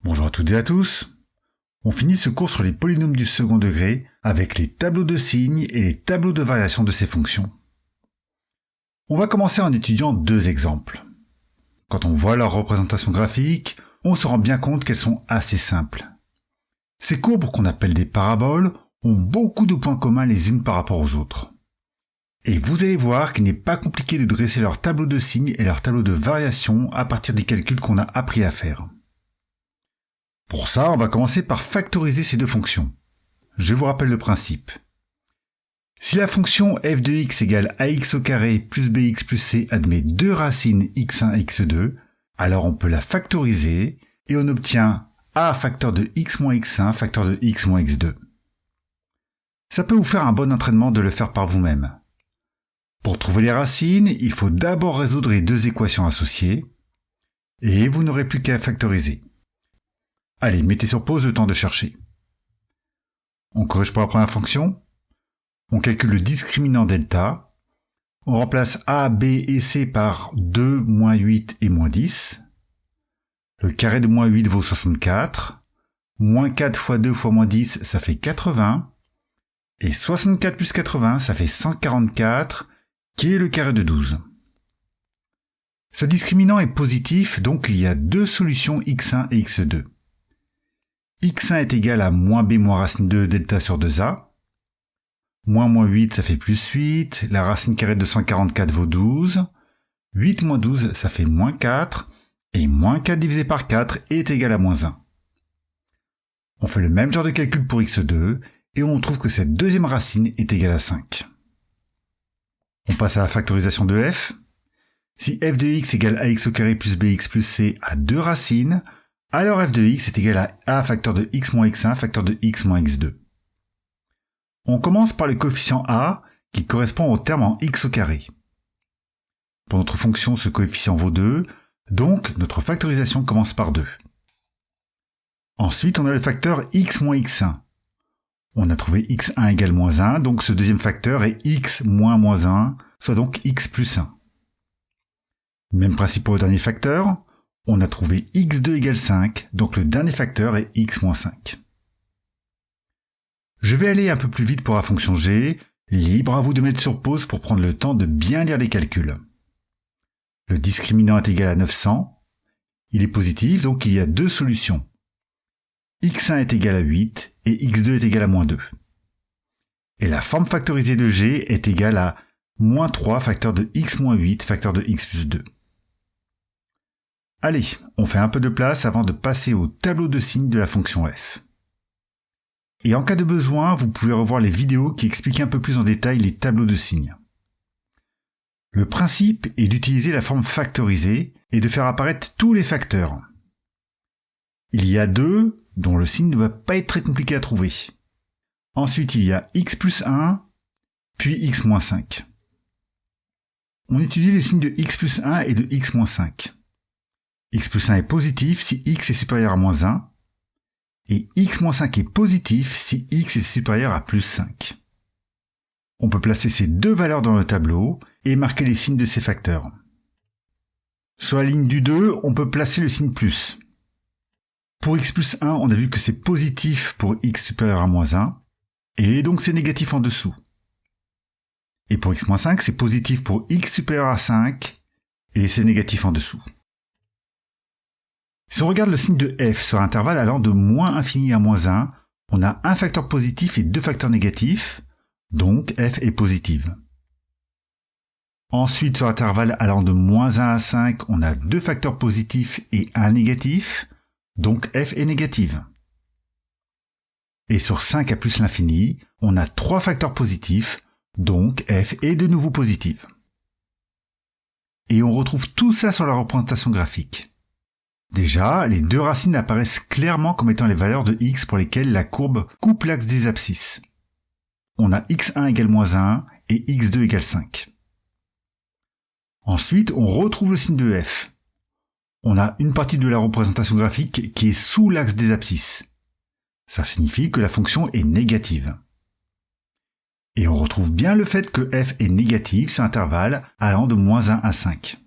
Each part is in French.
Bonjour à toutes et à tous. On finit ce cours sur les polynômes du second degré avec les tableaux de signes et les tableaux de variation de ces fonctions. On va commencer en étudiant deux exemples. Quand on voit leur représentation graphique, on se rend bien compte qu'elles sont assez simples. Ces courbes qu'on appelle des paraboles ont beaucoup de points communs les unes par rapport aux autres. Et vous allez voir qu'il n'est pas compliqué de dresser leur tableau de signes et leur tableau de variation à partir des calculs qu'on a appris à faire. Pour ça, on va commencer par factoriser ces deux fonctions. Je vous rappelle le principe. Si la fonction f de x égale ax au carré plus bx plus c admet deux racines x1 et x2, alors on peut la factoriser et on obtient a facteur de x moins x1 facteur de x moins x2. Ça peut vous faire un bon entraînement de le faire par vous-même. Pour trouver les racines, il faut d'abord résoudre les deux équations associées et vous n'aurez plus qu'à factoriser. Allez, mettez sur pause le temps de chercher. On corrige pour la première fonction. On calcule le discriminant delta. On remplace a, b et c par 2, moins 8 et moins 10. Le carré de moins 8 vaut 64. Moins 4 fois 2 fois moins 10, ça fait 80. Et 64 plus 80, ça fait 144, qui est le carré de 12. Ce discriminant est positif, donc il y a deux solutions x1 et x2. x1 est égal à moins b moins racine de delta sur 2a. Moins 8, ça fait plus 8. La racine carrée de 144 vaut 12. 8 moins 12, ça fait moins 4. Et moins 4 divisé par 4 est égal à moins 1. On fait le même genre de calcul pour x2 et on trouve que cette deuxième racine est égale à 5. On passe à la factorisation de f. Si f de x égale ax au carré plus bx plus c a deux racines, alors f de x est égal à a facteur de x moins x1 facteur de x moins x2. On commence par le coefficient a qui correspond au terme en x au carré. Pour notre fonction, ce coefficient vaut 2, donc notre factorisation commence par 2. Ensuite, on a le facteur x moins x1. On a trouvé x1 égale moins 1, donc ce deuxième facteur est x moins moins 1, soit donc x plus 1. Même principe pour le dernier facteur. On a trouvé x2 égale 5, donc le dernier facteur est x moins 5. Je vais aller un peu plus vite pour la fonction g, libre à vous de mettre sur pause pour prendre le temps de bien lire les calculs. Le discriminant est égal à 900, il est positif, donc il y a deux solutions. x1 est égal à 8 et x2 est égal à moins 2. Et la forme factorisée de g est égale à moins 3 facteur de x moins 8 facteur de x plus 2. Allez, on fait un peu de place avant de passer au tableau de signes de la fonction f. Et en cas de besoin, vous pouvez revoir les vidéos qui expliquent un peu plus en détail les tableaux de signes. Le principe est d'utiliser la forme factorisée et de faire apparaître tous les facteurs. Il y a deux dont le signe ne va pas être très compliqué à trouver. Ensuite, il y a x plus 1, puis x moins 5. On étudie les signes de x plus 1 et de x moins 5. x plus 1 est positif si x est supérieur à moins 1, et x moins 5 est positif si x est supérieur à plus 5. On peut placer ces deux valeurs dans le tableau et marquer les signes de ces facteurs. Sur la ligne du 2, on peut placer le signe plus. Pour x plus 1, on a vu que c'est positif pour x supérieur à moins 1, et donc c'est négatif en dessous. Et pour x moins 5, c'est positif pour x supérieur à 5, et c'est négatif en dessous. Si on regarde le signe de f sur un intervalle allant de moins infini à moins 1, on a un facteur positif et deux facteurs négatifs, donc f est positive. Ensuite, sur l'intervalle allant de moins 1 à 5, on a deux facteurs positifs et un négatif, donc f est négative. Et sur 5 à plus l'infini, on a trois facteurs positifs, donc f est de nouveau positive. Et on retrouve tout ça sur la représentation graphique. Déjà, les deux racines apparaissent clairement comme étant les valeurs de x pour lesquelles la courbe coupe l'axe des abscisses. On a x1 égale moins 1 et x2 égale 5. Ensuite, on retrouve le signe de f. On a une partie de la représentation graphique qui est sous l'axe des abscisses. Ça signifie que la fonction est négative. Et on retrouve bien le fait que f est négative sur l'intervalle allant de moins 1 à 5.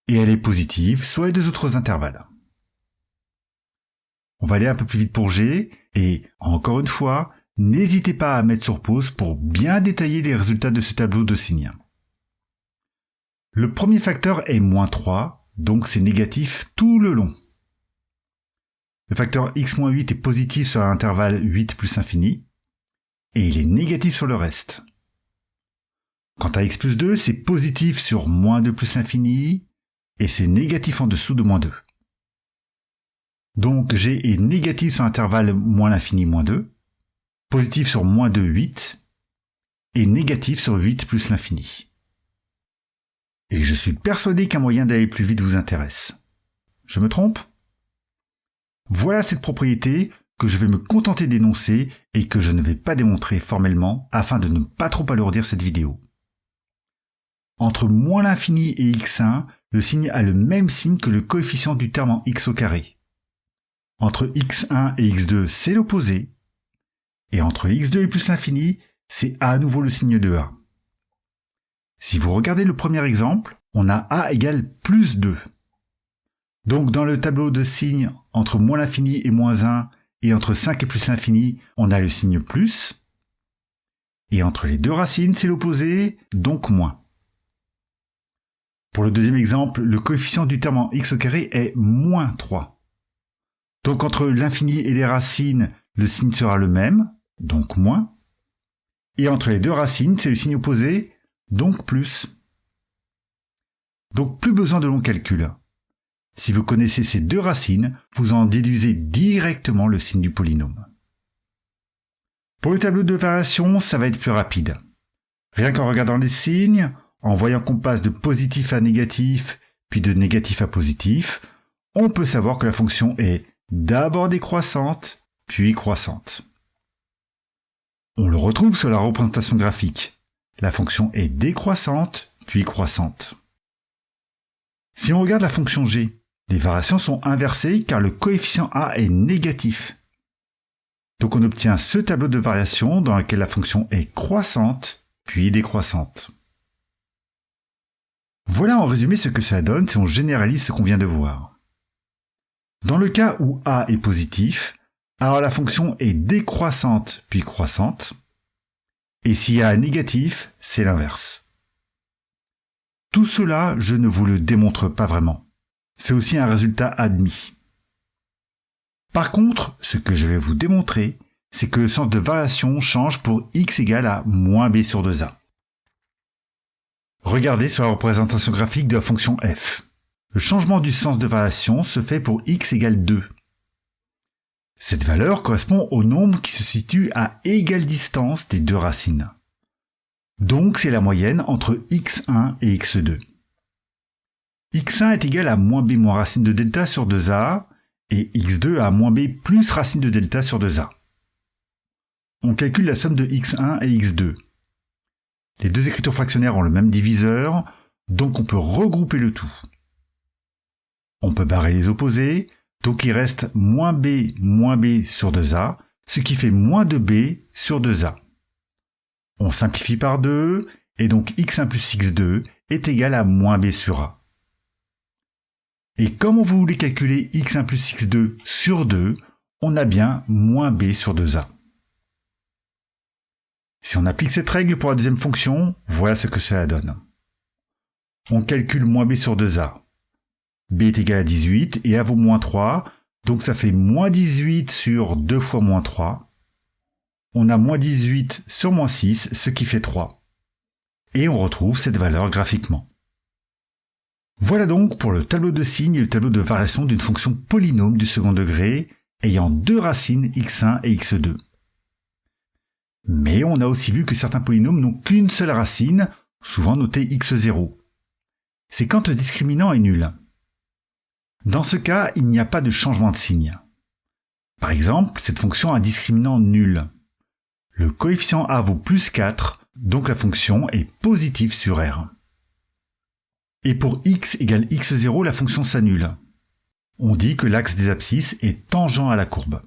Et elle est positive sur les deux autres intervalles. On va aller un peu plus vite pour G, et encore une fois, n'hésitez pas à mettre sur pause pour bien détailler les résultats de ce tableau de signes. Le premier facteur est moins 3, donc c'est négatif tout le long. Le facteur x-8 est positif sur l'intervalle 8 plus infini, et il est négatif sur le reste. Quant à x plus 2, c'est positif sur moins 2 plus l'infini, et c'est négatif en dessous de moins 2. Donc G est négatif sur l'intervalle moins l'infini moins 2, positif sur moins 2, 8, et négatif sur 8 plus l'infini. Et je suis persuadé qu'un moyen d'aller plus vite vous intéresse. Je me trompe ? Voilà cette propriété que je vais me contenter d'énoncer et que je ne vais pas démontrer formellement afin de ne pas trop alourdir cette vidéo. Entre moins l'infini et x1, le signe a le même signe que le coefficient du terme en x au carré. Entre x1 et x2, c'est l'opposé. Et entre x2 et plus l'infini, c'est à nouveau le signe de a. Si vous regardez le premier exemple, on a a égale plus 2. Donc dans le tableau de signes entre moins l'infini et moins 1 et entre 5 et plus l'infini, on a le signe plus. Et entre les deux racines, c'est l'opposé, donc moins. Pour le deuxième exemple, le coefficient du terme en x au carré est moins 3. Donc entre l'infini et les racines, le signe sera le même, donc moins. Et entre les deux racines, c'est le signe opposé, donc plus. Donc plus besoin de longs calculs. Si vous connaissez ces deux racines, vous en déduisez directement le signe du polynôme. Pour le tableau de variation, ça va être plus rapide. Rien qu'en regardant les signes, en voyant qu'on passe de positif à négatif, puis de négatif à positif, on peut savoir que la fonction est d'abord décroissante, puis croissante. On le retrouve sur la représentation graphique. La fonction est décroissante, puis croissante. Si on regarde la fonction g, les variations sont inversées car le coefficient a est négatif. Donc on obtient ce tableau de variation dans lequel la fonction est croissante, puis décroissante. Voilà en résumé ce que cela donne si on généralise ce qu'on vient de voir. Dans le cas où a est positif, alors la fonction est décroissante puis croissante, et si a est négatif, c'est l'inverse. Tout cela, je ne vous le démontre pas vraiment. C'est aussi un résultat admis. Par contre, ce que je vais vous démontrer, c'est que le sens de variation change pour x égale à moins b sur 2a. Regardez sur la représentation graphique de la fonction f. Le changement du sens de variation se fait pour x égale 2. Cette valeur correspond au nombre qui se situe à égale distance des deux racines. Donc c'est la moyenne entre x1 et x2. x1 est égal à moins b moins racine de delta sur 2a et x2 à moins b plus racine de delta sur 2a. On calcule la somme de x1 et x2. Les deux écritures fractionnaires ont le même diviseur, donc on peut regrouper le tout. On peut barrer les opposés, donc il reste moins b sur 2a, ce qui fait moins 2b sur 2a. On simplifie par 2, et donc x1 plus x2 est égal à moins b sur a. Et comme on voulait calculer x1 plus x2 sur 2, on a bien moins b sur 2a. Si on applique cette règle pour la deuxième fonction, voilà ce que cela donne. On calcule moins b sur 2a. b est égal à 18 et a vaut moins 3, donc ça fait moins 18 sur 2 fois moins 3. On a moins 18 sur moins 6, ce qui fait 3. Et on retrouve cette valeur graphiquement. Voilà donc pour le tableau de signes et le tableau de variation d'une fonction polynôme du second degré ayant deux racines x1 et x2. Mais on a aussi vu que certains polynômes n'ont qu'une seule racine, souvent notée x0. C'est quand le discriminant est nul. Dans ce cas, il n'y a pas de changement de signe. Par exemple, cette fonction a un discriminant nul. Le coefficient a vaut plus 4, donc la fonction est positive sur R. Et pour x égale x0, la fonction s'annule. On dit que l'axe des abscisses est tangent à la courbe.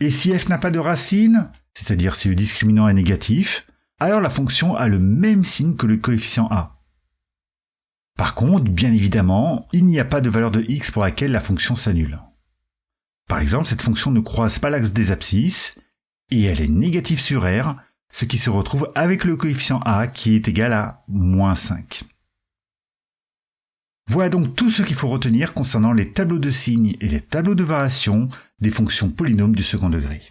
Et si f n'a pas de racine, c'est-à-dire si le discriminant est négatif, alors la fonction a le même signe que le coefficient a. Par contre, bien évidemment, il n'y a pas de valeur de x pour laquelle la fonction s'annule. Par exemple, cette fonction ne croise pas l'axe des abscisses, et elle est négative sur R, ce qui se retrouve avec le coefficient A qui est égal à moins 5. Voilà donc tout ce qu'il faut retenir concernant les tableaux de signes et les tableaux de variation des fonctions polynômes du second degré.